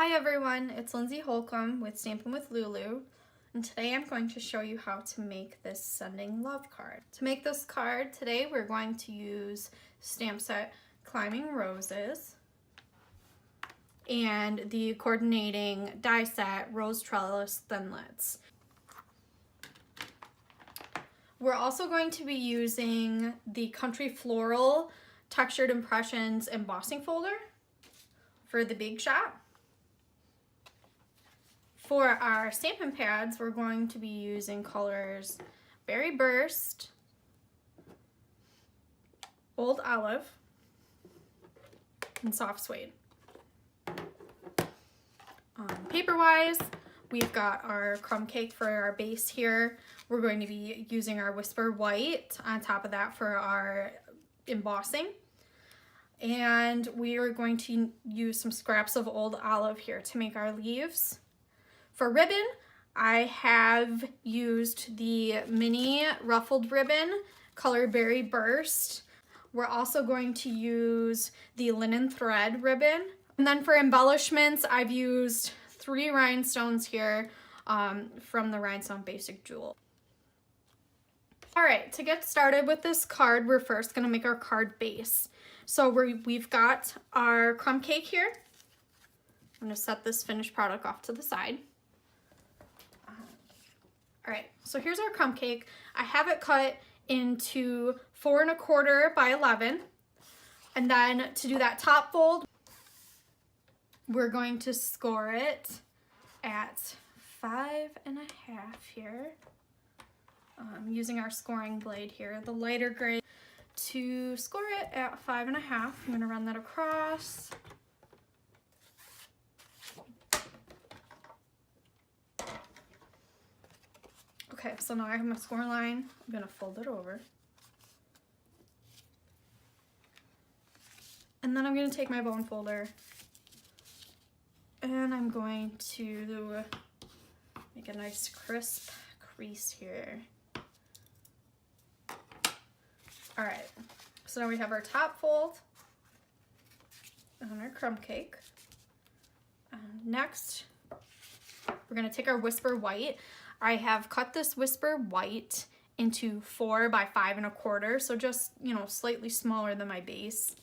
Hi everyone, it's Lindsey Holcomb with Stampin' with LouLou, and today I'm going to show you how to make this sending love card. To make this card today we're going to use stamp set Climbing Roses and the coordinating die set Rose Trellis Thinlits. We're also going to be using the Country Floral Textured Impressions embossing folder for the big shot. For our Stampin' pads, we're going to be using colors Berry Burst, Old Olive, and Soft Suede. Paper-wise, we've got our crumb cake for our base here. We're going to be using our Whisper White on top of that for our embossing. And we are going to use some scraps of Old Olive here to make our leaves. For ribbon, I have used the mini ruffled ribbon, color Berry Burst. We're also going to use the linen thread ribbon. And then for embellishments, I've used 3 rhinestones here from the Rhinestone Basic Jewel. All right, to get started with this card, we're first gonna make our card base. So we've got our crumb cake here. I'm gonna set this finished product off to the side. All right, so here's our crumb cake. I have it cut into 4 1/4 by 11. And then to do that top fold, we're going to score it at 5 1/2 here. Using our scoring blade here, the lighter gray. To score it at 5 1/2, I'm gonna run that across. Okay, so now I have my score line. I'm gonna fold it over. And then I'm gonna take my bone folder and I'm going to make a nice crisp crease here. All right, so now we have our top fold on our crumb cake. Next, we're gonna take our Whisper White. I have cut this Whisper White into 4 by 5 1/4, so just, you know, slightly smaller than my base.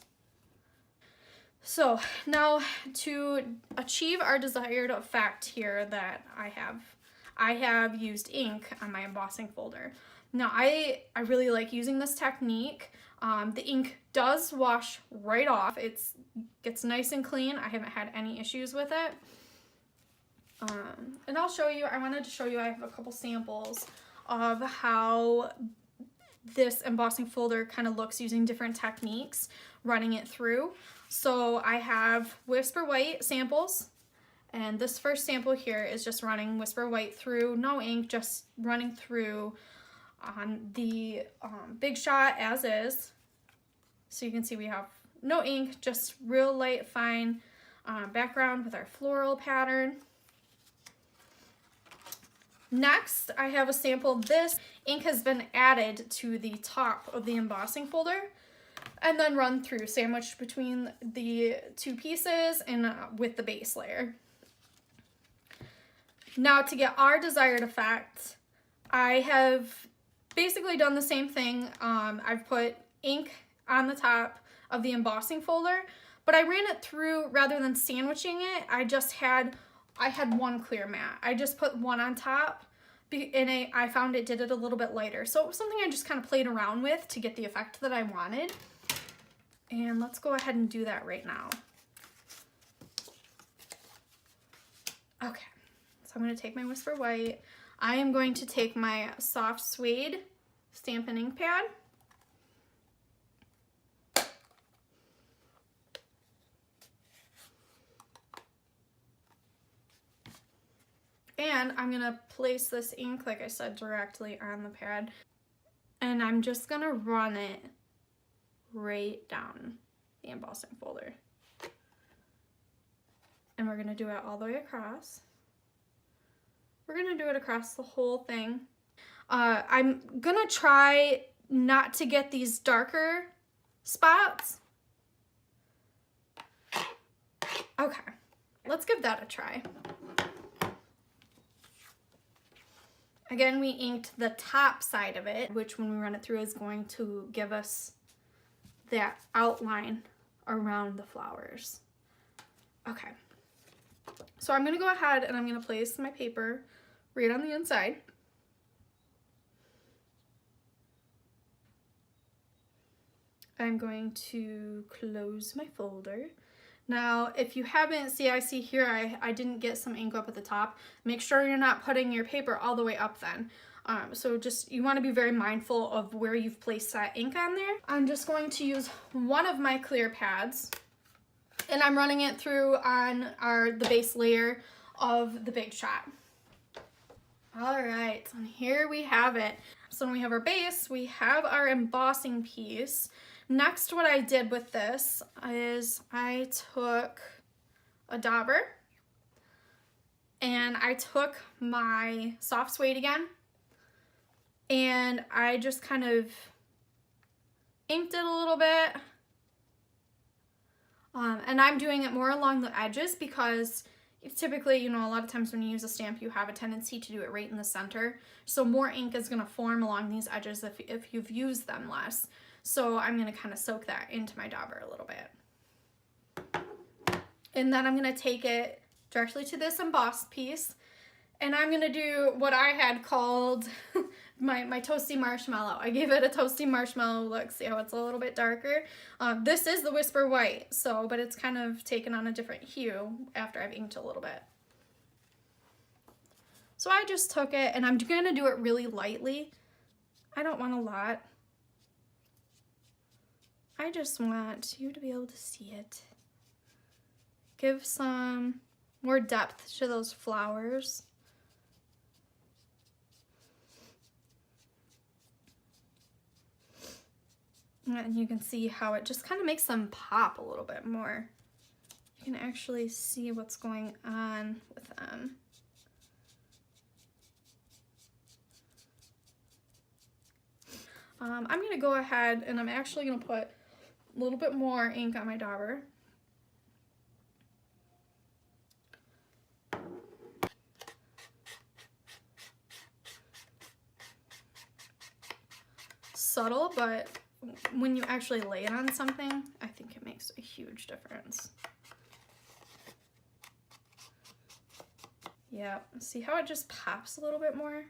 So now to achieve our desired effect here that I have used ink on my embossing folder. Now I really like using this technique. The ink does wash right off. It gets nice and clean. I haven't had any issues with it. And I'll show you, I wanted to show you, I have a couple samples of how this embossing folder kind of looks using different techniques, running it through. So I have Whisper White samples, and this first sample here is just running Whisper White through, no ink, just running through on the big shot as is. So you can see we have no ink, just real light, fine background with our floral pattern. Next, I have a sample. This ink has been added to the top of the embossing folder and then run through, sandwiched between the 2 pieces and with the base layer. Now to get our desired effect, I have basically done the same thing. I've put ink on the top of the embossing folder, but I ran it through rather than sandwiching it. I had 1 clear mat. I just put 1 on top, and I found it did it a little bit lighter. So it was something I just kind of played around with to get the effect that I wanted. And let's go ahead and do that right now. Okay, so I'm gonna take my Whisper White. I am going to take my Soft Suede Stampin' ink pad. And I'm gonna place this ink, like I said, directly on the pad. And I'm just gonna run it right down the embossing folder. And we're gonna do it all the way across. We're gonna do it across the whole thing. I'm gonna try not to get these darker spots. Okay, Let's give that a try. Again, we inked the top side of it, which when we run it through is going to give us that outline around the flowers. Okay, so I'm gonna go ahead and I'm gonna place my paper right on the inside. I'm going to close my folder. Now, if you haven't, I see here I didn't get some ink up at the top. Make sure you're not putting your paper all the way up then. So just, you want to be very mindful of where you've placed that ink on there. I'm just going to use one of my clear pads, and I'm running it through on the base layer of the Big Shot. All right, so here we have it. So when we have our base, we have our embossing piece. Next, what I did with this is I took a dauber and I took my soft suede again, and I just kind of inked it a little bit. And I'm doing it more along the edges because typically, you know, a lot of times when you use a stamp, you have a tendency to do it right in the center. So more ink is going to form along these edges if you've used them less. So I'm going to kind of soak that into my dauber a little bit. And then I'm going to take it directly to this embossed piece. And I'm going to do what I had called my toasty marshmallow. I gave it a toasty marshmallow look. See how it's a little bit darker? This is the Whisper White, but it's kind of taken on a different hue after I've inked a little bit. So I just took it, and I'm going to do it really lightly. I don't want a lot. I just want you to be able to see it. Give some more depth to those flowers. And you can see how it just kind of makes them pop a little bit more. You can actually see what's going on with them. I'm going to go ahead and I'm actually going to put a little bit more ink on my dauber. Subtle, but when you actually lay it on something, I think it makes a huge difference. Yeah, see how it just pops a little bit more?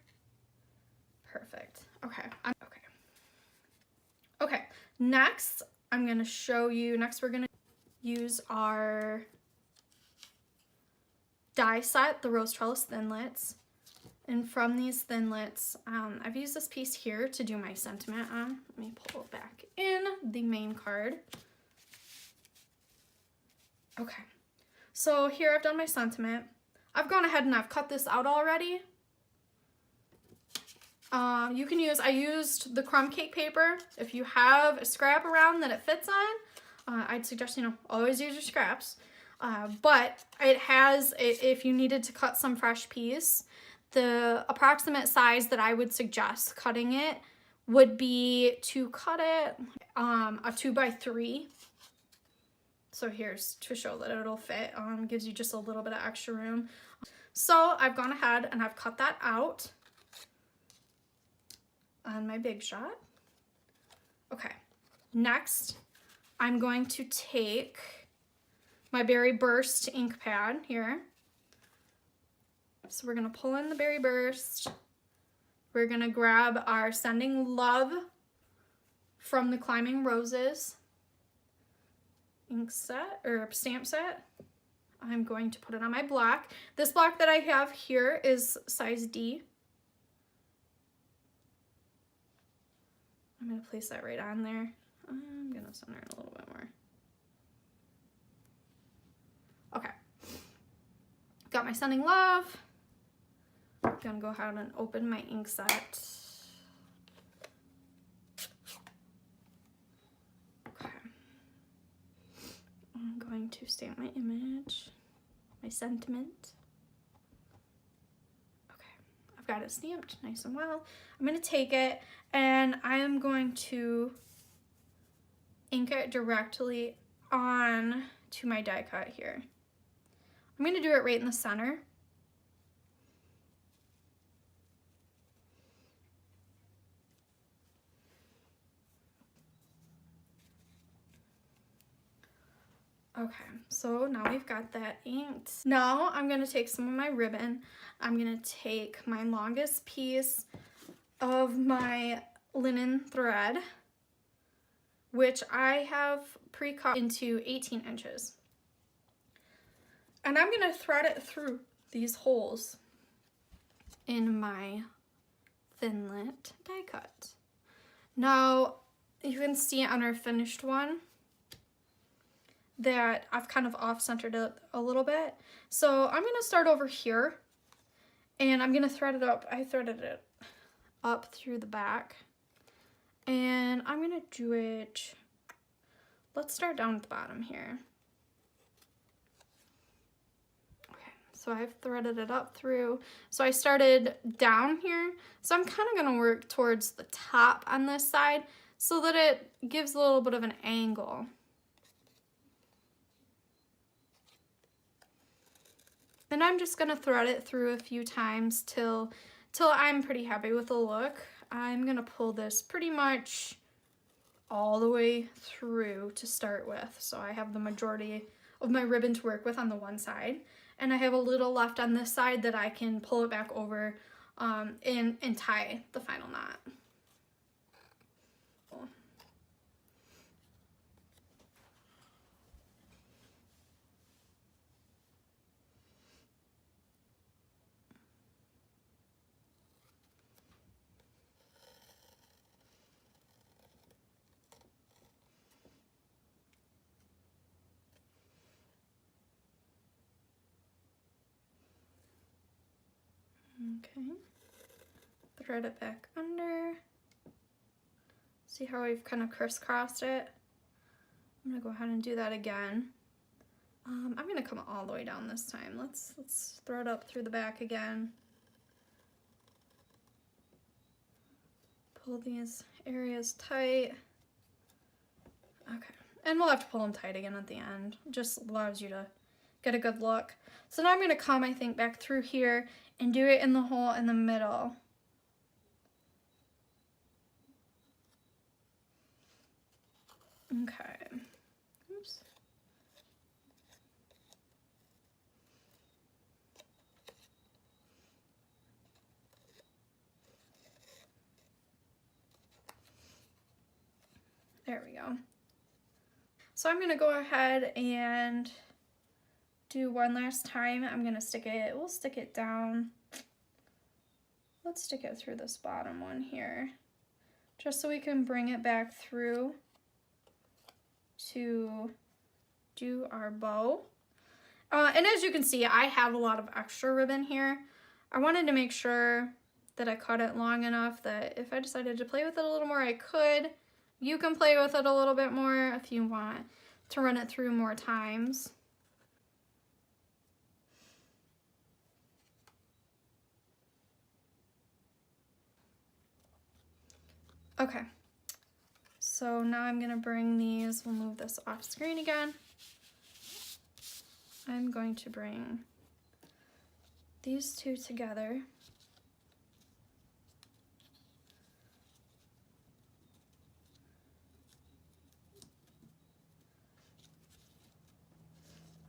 Perfect. Okay. Okay, next I'm going to show you, we're going to use our die set, the Rose Trellis Thinlits. And from these thinlits, I've used this piece here to do my sentiment on. Let me pull it back in the main card. Okay, so here I've done my sentiment. I've gone ahead and I've cut this out already. You can use, I used the crumb cake paper. If you have a scrap around that it fits on, I'd suggest, always use your scraps. But it has, if you needed to cut some fresh peas, the approximate size that I would suggest cutting it would be to cut it a 2x3. So here's to show that it'll fit. Gives you just a little bit of extra room. So I've gone ahead and I've cut that out on my Big Shot. Okay, next I'm going to take my Berry Burst ink pad here. So we're going to pull in the Berry Burst. We're going to grab our Sending Love from the Climbing Roses ink set, or stamp set. I'm going to put it on my block. This block that I have here is size D. I'm going to place that right on there. I'm going to center it a little bit more. Okay. Got my Sending Love. I'm going to go ahead and open my ink set. Okay. I'm going to stamp my image, my sentiment. Okay. I've got it stamped nice and well. I'm going to take it and I am going to ink it directly on to my die cut here. I'm going to do it right in the center. Okay, so now we've got that inked. Now I'm gonna take some of my ribbon. I'm gonna take my longest piece of my linen thread, which I have pre-cut into 18 inches. And I'm gonna thread it through these holes in my Thinlit die cut. Now, you can see on our finished one that I've kind of off-centered it a little bit. So I'm gonna start over here and I'm gonna thread it up. I threaded it up through the back and I'm gonna do it, let's start down at the bottom here. Okay, so I've threaded it up through. So I started down here. So I'm kind of gonna work towards the top on this side so that it gives a little bit of an angle. And I'm just gonna thread it through a few times till I'm pretty happy with the look. I'm gonna pull this pretty much all the way through to start with. So I have the majority of my ribbon to work with on the one side, and I have a little left on this side that I can pull it back over and tie the final knot. Okay, thread it back under. See how we've kind of crisscrossed it? I'm gonna go ahead and do that again. I'm gonna come all the way down this time. Let's thread up through the back again. Pull these areas tight. Okay, and we'll have to pull them tight again at the end. Just allows you to get a good look. So now I'm gonna come, I think, back through here and do it in the hole in the middle. Okay. Oops. There we go. So I'm gonna go ahead and do one last time. I'm gonna stick it, we'll stick it down. Let's stick it through this bottom one here, just so we can bring it back through to do our bow. And as you can see, I have a lot of extra ribbon here. I wanted to make sure that I cut it long enough that if I decided to play with it a little more, I could. You can play with it a little bit more if you want to run it through more times. Okay, so now I'm gonna bring these, we'll move this off screen again. I'm going to bring these two together.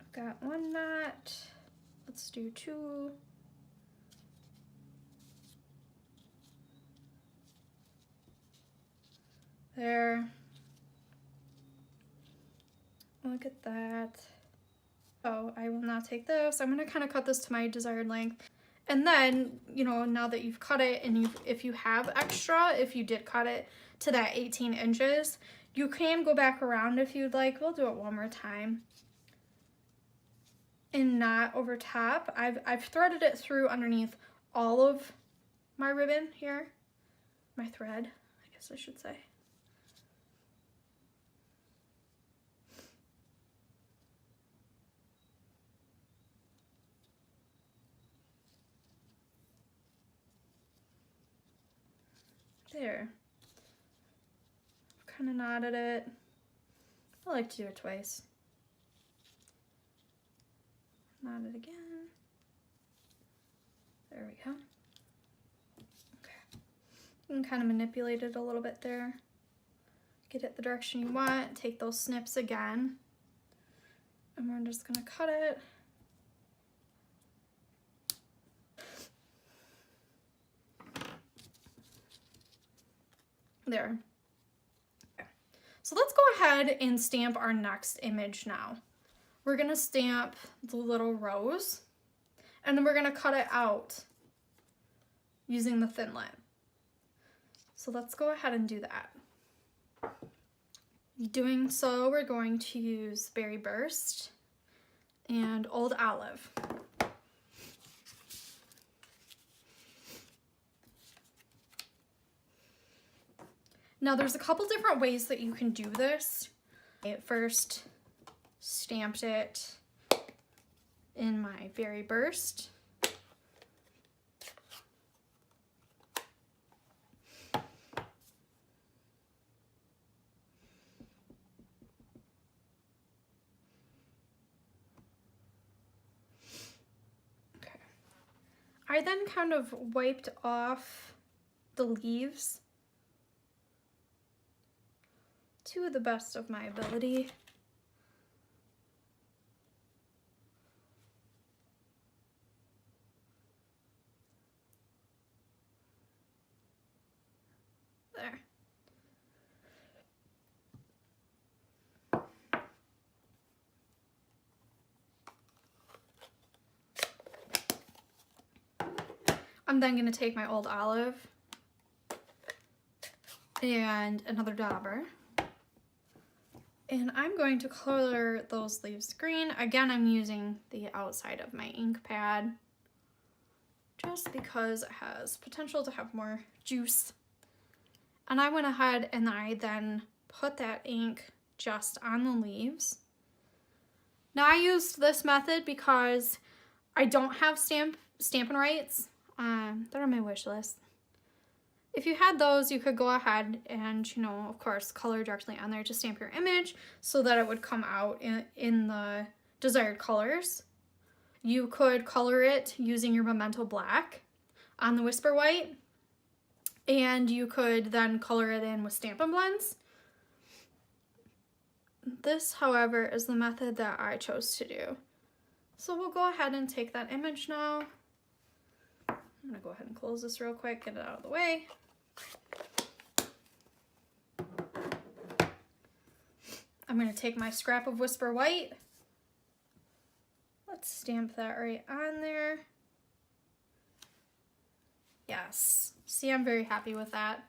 I've got one knot, let's do two. There. Look at that. Oh, I will now take this. I'm gonna kind of cut this to my desired length. And then, you know, now that you've cut it and if you have extra, if you did cut it to that 18 inches, you can go back around if you'd like. We'll do it one more time. And knot over top. I've threaded it through underneath all of my ribbon here. My thread, I guess I should say. There. I've kind of knotted it. I like to do it twice. Not it again. There we go. Okay. You can kind of manipulate it a little bit there. Get it the direction you want. Take those snips again. And we're just gonna cut it. There. Okay. So let's go ahead and stamp our next image now. We're gonna stamp the little rose, and then we're gonna cut it out using the Thinlit. So let's go ahead and do that. Doing so, we're going to use Berry Burst and Old Olive. Now there's a couple different ways that you can do this. I first stamped it in my Berry Burst. Okay. I then kind of wiped off the leaves to the best of my ability. There. I'm then going to take my Old Olive and another dauber. And I'm going to color those leaves green. Again, I'm using the outside of my ink pad just because it has potential to have more juice. And I went ahead and I then put that ink just on the leaves. Now I used this method because I don't have Stampin' rights. They're on my wish list. If you had those, you could go ahead and, you know, of course, color directly on there to stamp your image so that it would come out in the desired colors. You could color it using your Memento Black on the Whisper White, and you could then color it in with Stampin' Blends. This, however, is the method that I chose to do. So we'll go ahead and take that image now. I'm gonna go ahead and close this real quick, get it out of the way. I'm going to take my scrap of Whisper White. Let's stamp that right on there. Yes. See, I'm very happy with that.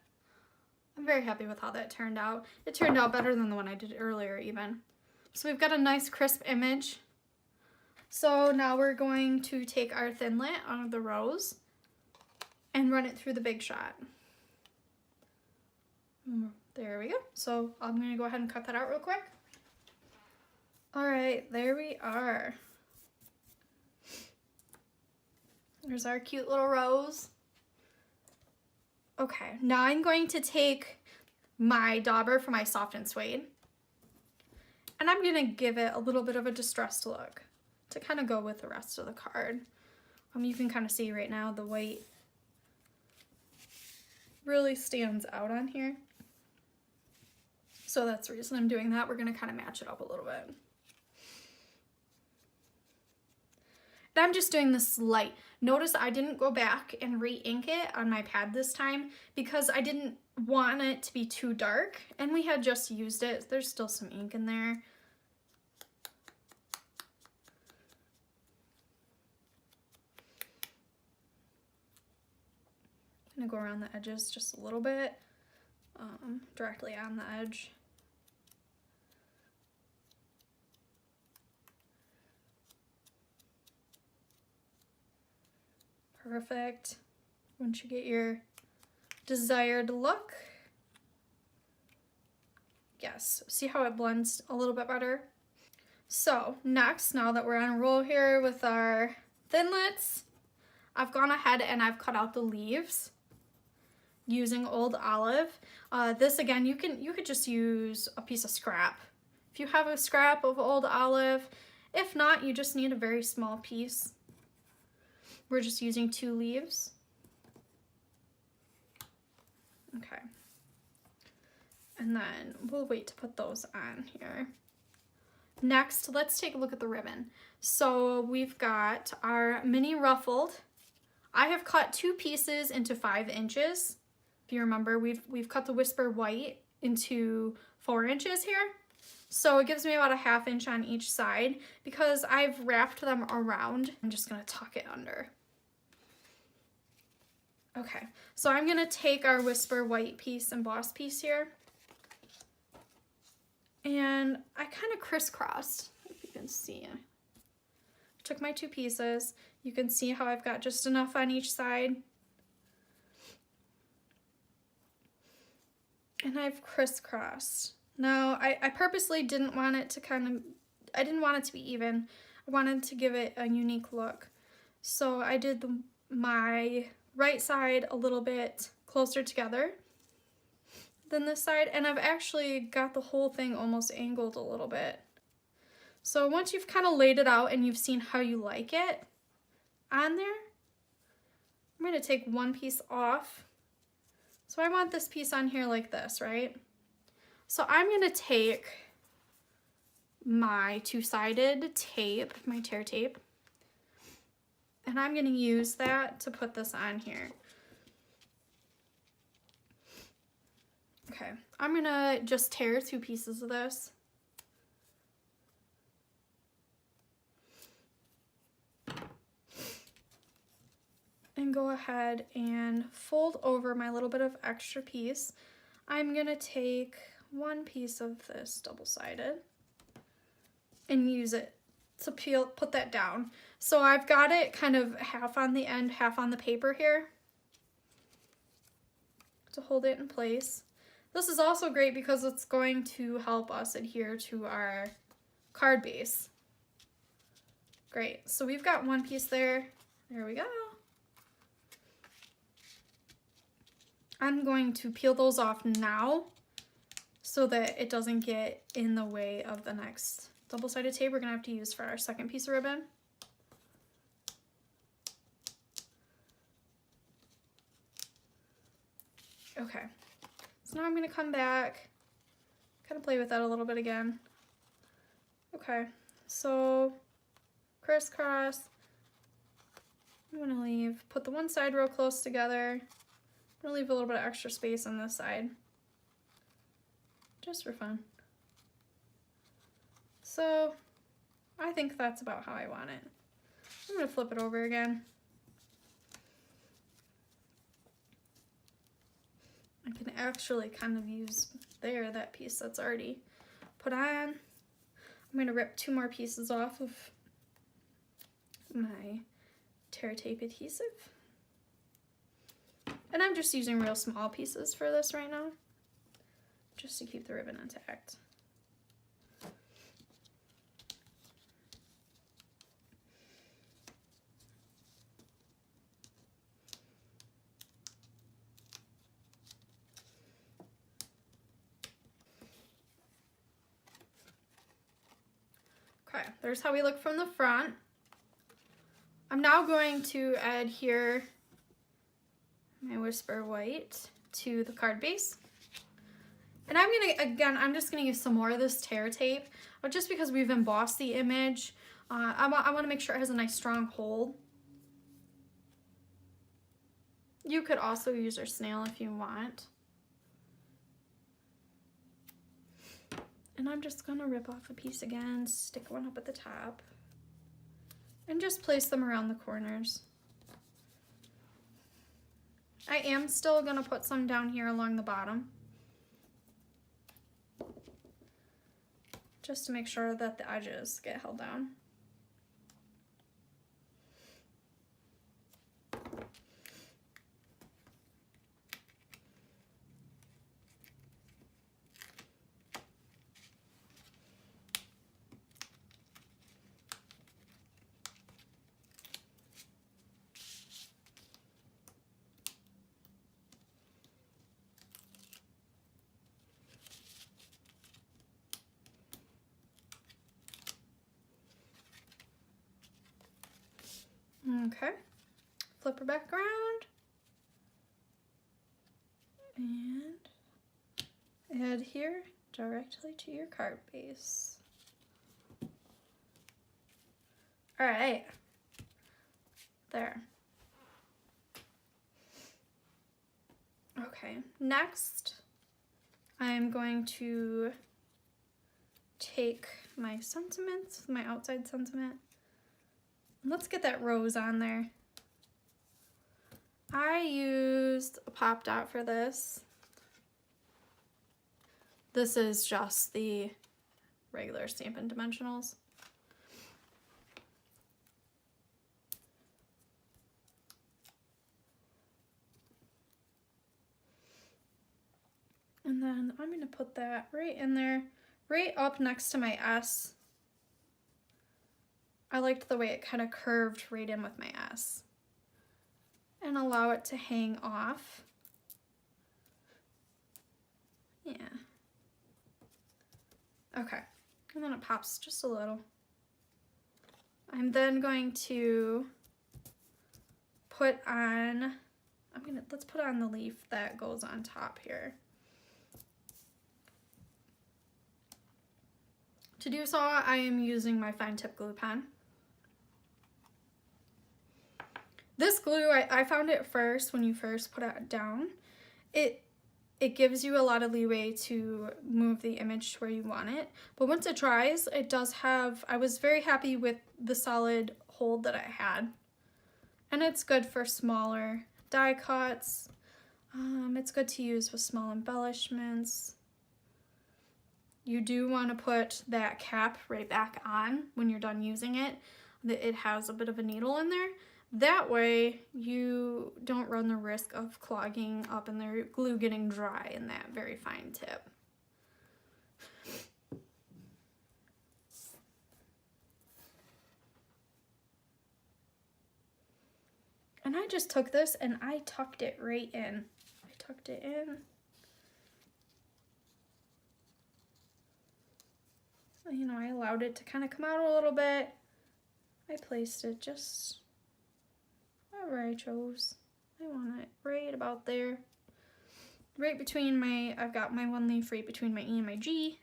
I'm very happy with how that turned out. It turned out better than the one I did earlier even. So we've got a nice crisp image. So now we're going to take our Thinlit out of the rose and run it through the Big Shot. There we go. So I'm going to go ahead and cut that out real quick. All right, there we are. There's our cute little rose. Okay, now I'm going to take my dauber for my Soft and Suede, and I'm going to give it a little bit of a distressed look to kind of go with the rest of the card. You can kind of see right now the white really stands out on here. So that's the reason I'm doing that. We're going to kind of match it up a little bit. And I'm just doing this light. Notice I didn't go back and re-ink it on my pad this time because I didn't want it to be too dark, and we had just used it. There's still some ink in there. I'm gonna go around the edges just a little bit, directly on the edge. Perfect. Once you get your desired look. Yes, see how it blends a little bit better? So next, now that we're on a roll here with our Thinlits, I've gone ahead and I've cut out the leaves using Old Olive. This again, you could just use a piece of scrap. If you have a scrap of Old Olive If not, you just need a very small piece. We're just using 2 leaves. Okay. And then we'll wait to put those on here. Next, let's take a look at the ribbon. So we've got our mini ruffled. I have cut 2 pieces into 5 inches. If you remember, we've cut the Whisper White into 4 inches here. So it gives me about a 1/2 inch on each side. Because I've wrapped them around, I'm just gonna tuck it under. Okay, so I'm gonna take our Whisper White piece, embossed piece here. And I kind of crisscrossed, if you can see. I took my 2 pieces. You can see how I've got just enough on each side. And I've crisscrossed. Now, I purposely didn't want it to I didn't want it to be even. I wanted to give it a unique look. So I did my right side a little bit closer together than this side, and I've actually got the whole thing almost angled a little bit. So once you've kind of laid it out and you've seen how you like it on there, I'm going to take one piece off. So I want this piece on here like this, right? So I'm going to take my 2-sided tape, my tear tape, and I'm going to use that to put this on here. Okay, I'm going to just tear 2 pieces of this. And go ahead and fold over my little bit of extra piece. I'm going to take 1 piece of this double-sided and use it to put that down. So I've got it kind of half on the end, half on the paper here to hold it in place. This is also great because it's going to help us adhere to our card base. Great, so we've got 1 piece there. There we go. I'm going to peel those off now so that it doesn't get in the way of the next double-sided tape we're gonna have to use for our second piece of ribbon. Okay, so now I'm gonna come back, kind of play with that a little bit again. Okay, so crisscross. I'm gonna put the one side real close together. I'm gonna leave a little bit of extra space on this side, just for fun. So I think that's about how I want it. I'm gonna flip it over again. I can actually kind of use that piece that's already put on. I'm gonna rip 2 more pieces off of my tear tape adhesive. And I'm just using real small pieces for this right now, just to keep the ribbon intact. Okay, there's how we look from the front. I'm now going to adhere my Whisper White to the card base. And I'm just gonna use some more of this tear tape, but just because we've embossed the image, I want to make sure it has a nice strong hold. You could also use your snail if you want. And I'm just gonna rip off a piece again, stick one up at the top, and just place them around the corners. I am still gonna put some down here along the bottom, just to make sure that the edges get held down. Okay, flip her back around and add here directly to your card base. All right, there. Okay, next I'm going to take my sentiments, my outside sentiment. Let's get that rose on there. I used a pop dot for this. This is just the regular Stampin' Dimensionals. And then I'm going to put that right in there, right up next to my S. I liked the way it kind of curved right in with my S. And allow it to hang off. Yeah. Okay, and then it pops just a little. I'm then going to put on, let's put on the leaf that goes on top here. To do so, I am using my fine tip glue pen. This glue, I found it first when you first put it down. It gives you a lot of leeway to move the image to where you want it. But once it dries, it does have, I was very happy with the solid hold that I had. And it's good for smaller die cuts. It's good to use with small embellishments. You do want to put that cap right back on when you're done using it. It has a bit of a needle in there. That way you don't run the risk of clogging up and the glue getting dry in that very fine tip. And I just took this and I tucked it right in. I tucked it in. You know, I allowed it to kind of come out a little bit. I placed it just wherever I chose. I want it right about there. Right between I've got my one leaf right between my E and my G.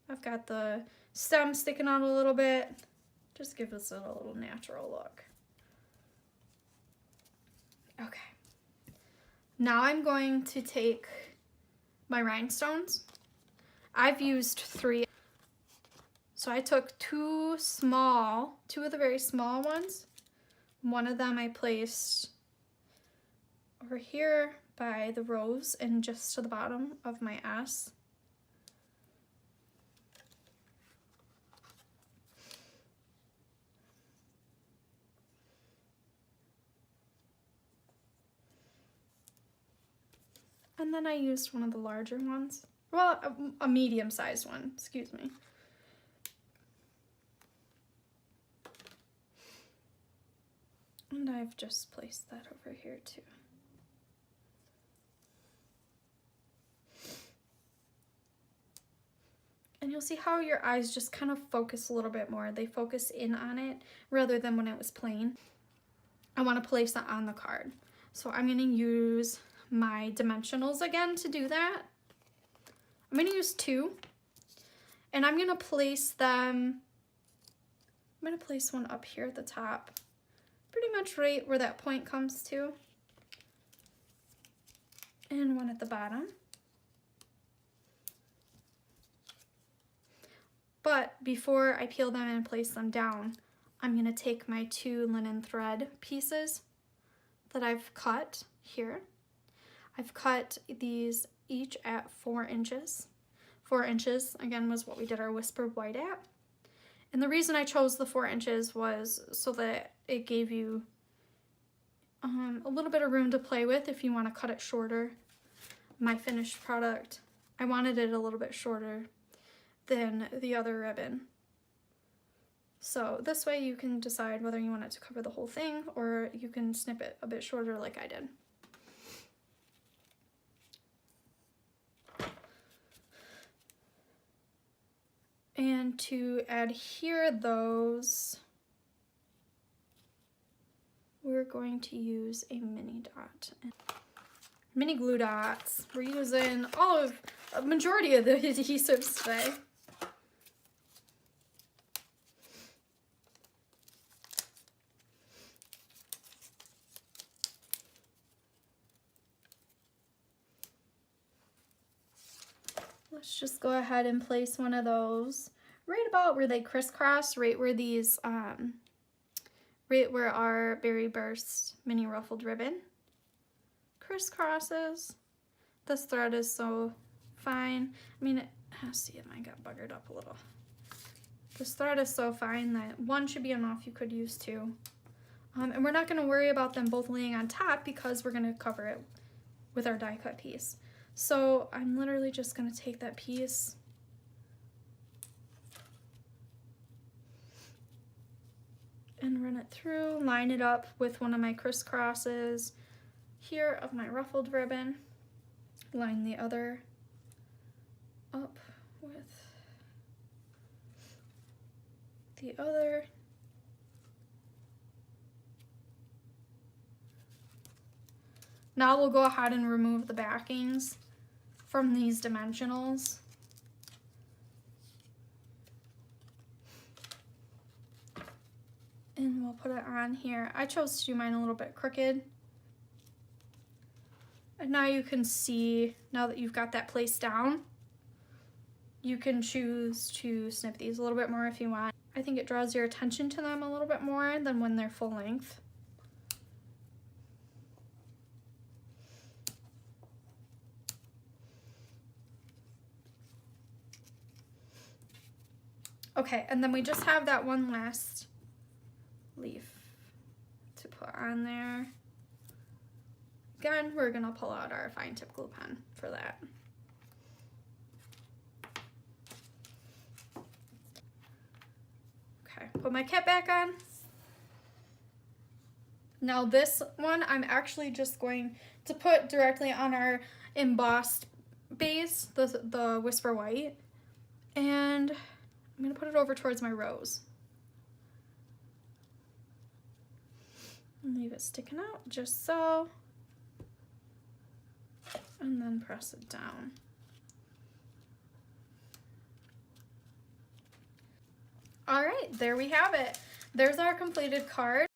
I've got the stem sticking out a little bit. Just give us a little natural look. Okay. Now I'm going to take my rhinestones. I've used 3. So I took two of the very small ones. One of them I placed over here by the rose and just to the bottom of my S. And then I used one of the larger ones. Well, a medium-sized one, excuse me. And I've just placed that over here too. And you'll see how your eyes just kind of focus a little bit more. They focus in on it rather than when it was plain. I want to place that on the card. So I'm going to use my dimensionals again to do that. I'm going to use 2. And I'm going to place them, I'm going to place one up here at the top. Pretty much right where that point comes to. And one at the bottom. But before I peel them and place them down, I'm going to take my 2 linen thread pieces that I've cut here. I've cut these each at 4 inches. 4 inches, again, was what we did our whispered white at. And the reason I chose the 4 inches was so that it gave you a little bit of room to play with if you want to cut it shorter. My finished product, I wanted it a little bit shorter than the other ribbon. So this way you can decide whether you want it to cover the whole thing or you can snip it a bit shorter like I did. And to adhere those, we're going to use a mini dot. Mini glue dots. We're using a majority of the adhesives today. Let's just go ahead and place one of those right about where they crisscross, right where these, right where our Berry Burst mini ruffled ribbon crisscrosses. This thread is so fine. I mean, let's see, mine got buggered up a little. This thread is so fine that one should be enough. You could use two. And we're not going to worry about them both laying on top because we're going to cover it with our die cut piece. So I'm literally just going to take that piece and run it through, line it up with one of my crisscrosses here of my ruffled ribbon, line the other up with the other. Now we'll go ahead and remove the backings from these dimensionals. And we'll put it on here. I chose to do mine a little bit crooked. And now you can see, now that you've got that placed down, you can choose to snip these a little bit more if you want. I think it draws your attention to them a little bit more than when they're full length. Okay, and then we just have that one last leaf to put on there. Again, we're gonna pull out our fine tip glue pen for that. Okay, put my kit back on. Now this one, I'm actually just going to put directly on our embossed base, the Whisper White, and I'm gonna put it over towards my rose. And leave it sticking out just so. And then press it down. All right, there we have it. There's our completed card.